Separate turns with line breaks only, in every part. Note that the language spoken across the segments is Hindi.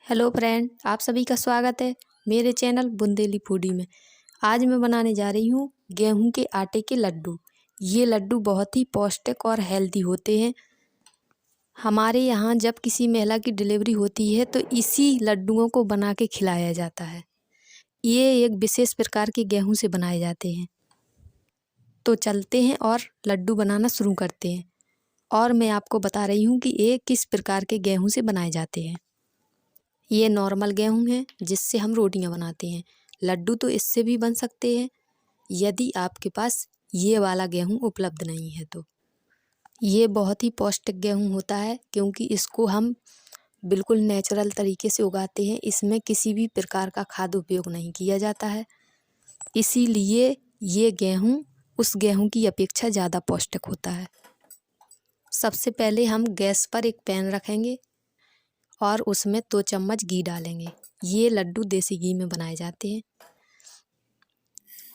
हेलो फ्रेंड, आप सभी का स्वागत है मेरे चैनल बुंदेली फूडी में। आज मैं बनाने जा रही हूँ गेहूं के आटे के लड्डू। ये लड्डू बहुत ही पौष्टिक और हेल्दी होते हैं। हमारे यहाँ जब किसी महिला की डिलीवरी होती है तो इसी लड्डुओं को बना के खिलाया जाता है। ये एक विशेष प्रकार के गेहूं से बनाए जाते हैं। तो चलते हैं और लड्डू बनाना शुरू करते हैं। और मैं आपको बता रही हूँ कि ये किस प्रकार के गेहूँ से बनाए जाते हैं। ये नॉर्मल गेहूं है जिससे हम रोटियां बनाते हैं। लड्डू तो इससे भी बन सकते हैं यदि आपके पास ये वाला गेहूं उपलब्ध नहीं है तो। ये बहुत ही पौष्टिक गेहूं होता है क्योंकि इसको हम बिल्कुल नेचुरल तरीके से उगाते हैं। इसमें किसी भी प्रकार का खाद उपयोग नहीं किया जाता है, इसीलिए ये गेहूं उस गेहूं की अपेक्षा ज़्यादा पौष्टिक होता है। सबसे पहले हम गैस पर एक पैन रखेंगे और उसमें 2 चम्मच घी डालेंगे। ये लड्डू देसी घी में बनाए जाते हैं।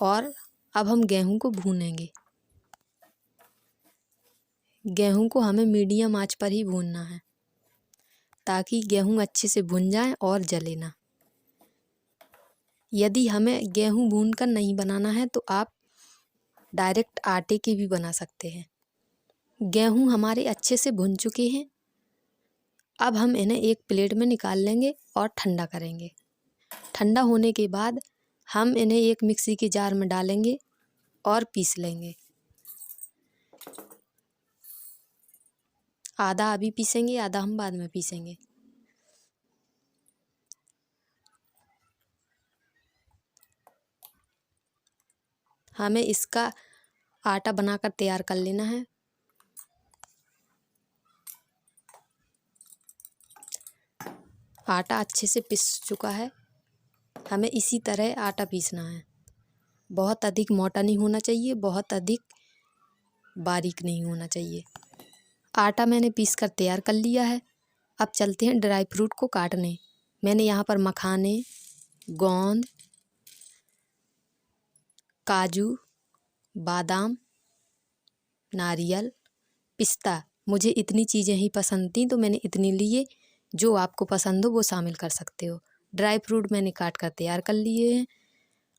और अब हम गेहूं को भूनेंगे। गेहूं को हमें मीडियम आंच पर ही भूनना है ताकि गेहूं अच्छे से भुन जाए और जले ना। यदि हमें गेहूं भूनकर नहीं बनाना है तो आप डायरेक्ट आटे के भी बना सकते हैं। गेहूं हमारे अच्छे से भुन चुके हैं। अब हम इन्हें एक प्लेट में निकाल लेंगे और ठंडा करेंगे। ठंडा होने के बाद हम इन्हें एक मिक्सी के जार में डालेंगे और पीस लेंगे। आधा अभी पीसेंगे, आधा हम बाद में पीसेंगे। हमें इसका आटा बनाकर तैयार कर लेना है। आटा अच्छे से पिस चुका है। हमें इसी तरह आटा पीसना है। बहुत अधिक मोटा नहीं होना चाहिए, बहुत अधिक बारीक नहीं होना चाहिए। आटा मैंने पीस कर तैयार कर लिया है। अब चलते हैं ड्राई फ्रूट को काटने। मैंने यहाँ पर मखाने, गोंद, काजू, बादाम, नारियल, पिस्ता, मुझे इतनी चीज़ें ही पसंद थी तो मैंने इतनी लिए। जो आपको पसंद हो वो शामिल कर सकते हो। ड्राई फ्रूट मैंने काट कर तैयार कर लिए हैं।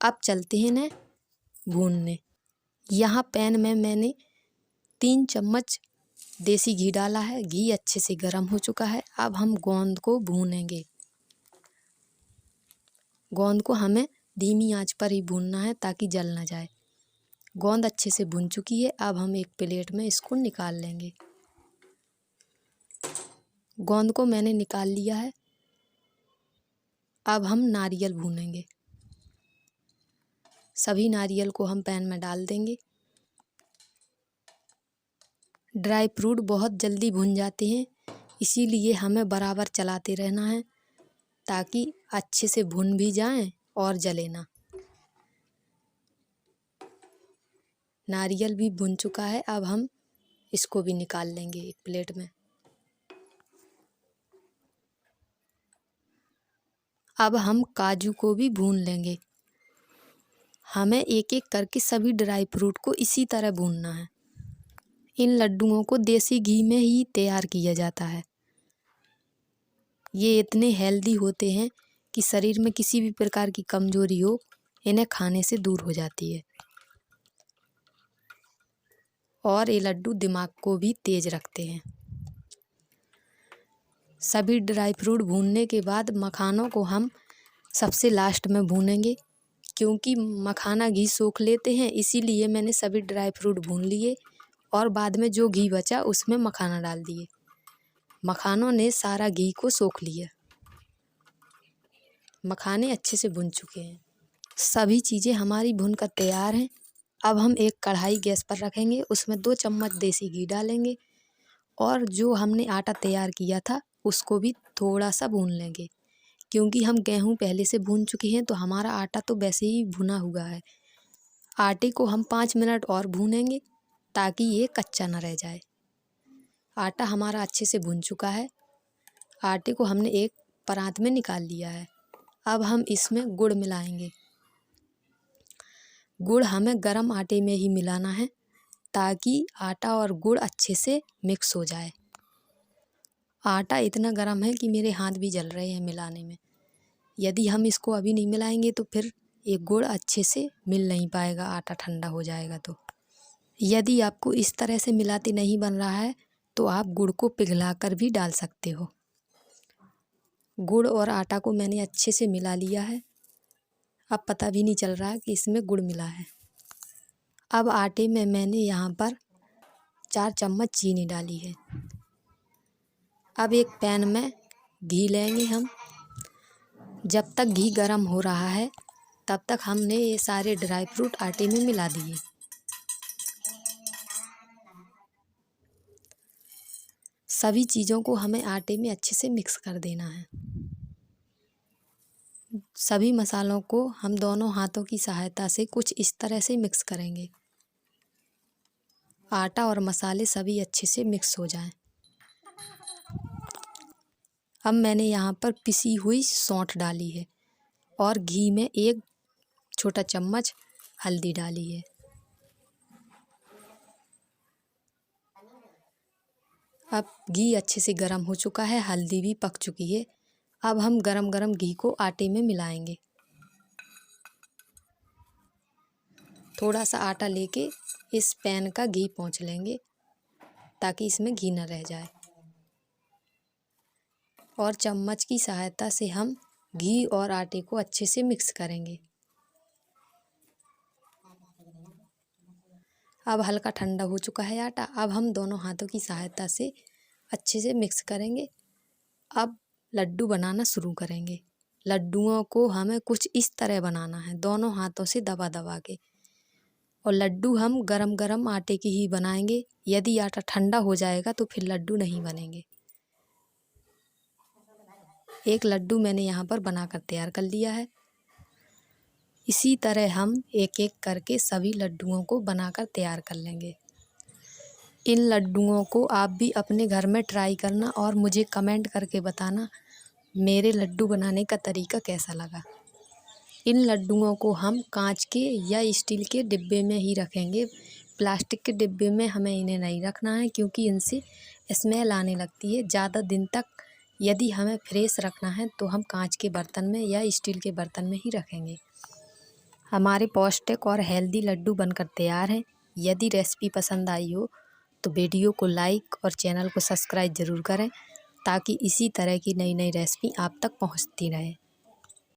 अब चलते हैं ना भूनने। यहाँ पैन में मैंने 3 चम्मच देसी घी डाला है। घी अच्छे से गर्म हो चुका है। अब हम गोंद को भूनेंगे। गोंद को हमें धीमी आंच पर ही भूनना है ताकि जल ना जाए। गोंद अच्छे से भुन चुकी है। अब हम एक प्लेट में इसको निकाल लेंगे। गोंद को मैंने निकाल लिया है। अब हम नारियल भूनेंगे। सभी नारियल को हम पैन में डाल देंगे। ड्राई फ्रूट बहुत जल्दी भुन जाते हैं, इसीलिए हमें बराबर चलाते रहना है ताकि अच्छे से भुन भी जाएं और जले ना। नारियल भी भुन चुका है। अब हम इसको भी निकाल लेंगे एक प्लेट में। अब हम काजू को भी भून लेंगे। हमें एक एक करके सभी ड्राई फ्रूट को इसी तरह भूनना है। इन लड्डुओं को देसी घी में ही तैयार किया जाता है। ये इतने हेल्दी होते हैं कि शरीर में किसी भी प्रकार की कमजोरी हो इन्हें खाने से दूर हो जाती है। और ये लड्डू दिमाग को भी तेज रखते हैं। सभी ड्राई फ्रूट भूनने के बाद मखानों को हम सबसे लास्ट में भूनेंगे, क्योंकि मखाना घी सोख लेते हैं, इसीलिए मैंने सभी ड्राई फ्रूट भून लिए और बाद में जो घी बचा उसमें मखाना डाल दिए। मखानों ने सारा घी को सोख लिया। मखाने अच्छे से भुन चुके हैं। सभी चीज़ें हमारी भुनकर तैयार हैं। अब हम एक कढ़ाई गैस पर रखेंगे, उसमें 2 चम्मच देसी घी डालेंगे और जो हमने आटा तैयार किया था उसको भी थोड़ा सा भून लेंगे। क्योंकि हम गेहूं पहले से भून चुके हैं तो हमारा आटा तो वैसे ही भुना हुआ है। आटे को हम 5 मिनट और भूनेंगे ताकि ये कच्चा ना रह जाए। आटा हमारा अच्छे से भुन चुका है। आटे को हमने एक परात में निकाल लिया है। अब हम इसमें गुड़ मिलाएंगे। गुड़ हमें गरम आटे में ही मिलाना है ताकि आटा और गुड़ अच्छे से मिक्स हो जाए। आटा इतना गर्म है कि मेरे हाथ भी जल रहे हैं मिलाने में। यदि हम इसको अभी नहीं मिलाएंगे तो फिर ये गुड़ अच्छे से मिल नहीं पाएगा, आटा ठंडा हो जाएगा। तो यदि आपको इस तरह से मिलाते नहीं बन रहा है तो आप गुड़ को पिघला कर भी डाल सकते हो। गुड़ और आटा को मैंने अच्छे से मिला लिया है। अब पता भी नहीं चल रहा है कि इसमें गुड़ मिला है। अब आटे में मैंने यहाँ पर 4 चम्मच चीनी डाली है। अब एक पैन में घी लेंगे हम। जब तक घी गर्म हो रहा है तब तक हमने ये सारे ड्राई फ्रूट आटे में मिला दिए। सभी चीज़ों को हमें आटे में अच्छे से मिक्स कर देना है। सभी मसालों को हम दोनों हाथों की सहायता से कुछ इस तरह से मिक्स करेंगे। आटा और मसाले सभी अच्छे से मिक्स हो जाएं। अब मैंने यहाँ पर पिसी हुई सौंठ डाली है और घी में 1 छोटा चम्मच हल्दी डाली है। अब घी अच्छे से गर्म हो चुका है, हल्दी भी पक चुकी है। अब हम गरम गरम घी को आटे में मिलाएंगे। थोड़ा सा आटा लेके इस पैन का घी पोंछ लेंगे ताकि इसमें घी न रह जाए। और चम्मच की सहायता से हम घी और आटे को अच्छे से मिक्स करेंगे। अब हल्का ठंडा हो चुका है आटा। अब हम दोनों हाथों की सहायता से अच्छे से मिक्स करेंगे। अब लड्डू बनाना शुरू करेंगे। लड्डुओं को हमें कुछ इस तरह बनाना है, दोनों हाथों से दबा दबा के। और लड्डू हम गरम गरम आटे के ही बनाएंगे। यदि आटा ठंडा हो जाएगा तो फिर लड्डू नहीं बनेंगे। एक लड्डू मैंने यहाँ पर बनाकर तैयार कर लिया है। इसी तरह हम एक एक करके सभी लड्डुओं को बनाकर तैयार कर लेंगे। इन लड्डुओं को आप भी अपने घर में ट्राई करना और मुझे कमेंट करके बताना मेरे लड्डू बनाने का तरीका कैसा लगा। इन लड्डुओं को हम कांच के या स्टील के डिब्बे में ही रखेंगे। प्लास्टिक के डिब्बे में हमें इन्हें नहीं रखना है क्योंकि इनसे स्मेल आने लगती है। ज़्यादा दिन तक यदि हमें फ्रेश रखना है तो हम कांच के बर्तन में या स्टील के बर्तन में ही रखेंगे। हमारे पौष्टिक और हेल्दी लड्डू बनकर तैयार हैं। यदि रेसिपी पसंद आई हो तो वीडियो को लाइक और चैनल को सब्सक्राइब ज़रूर करें ताकि इसी तरह की नई नई रेसिपी आप तक पहुंचती रहे।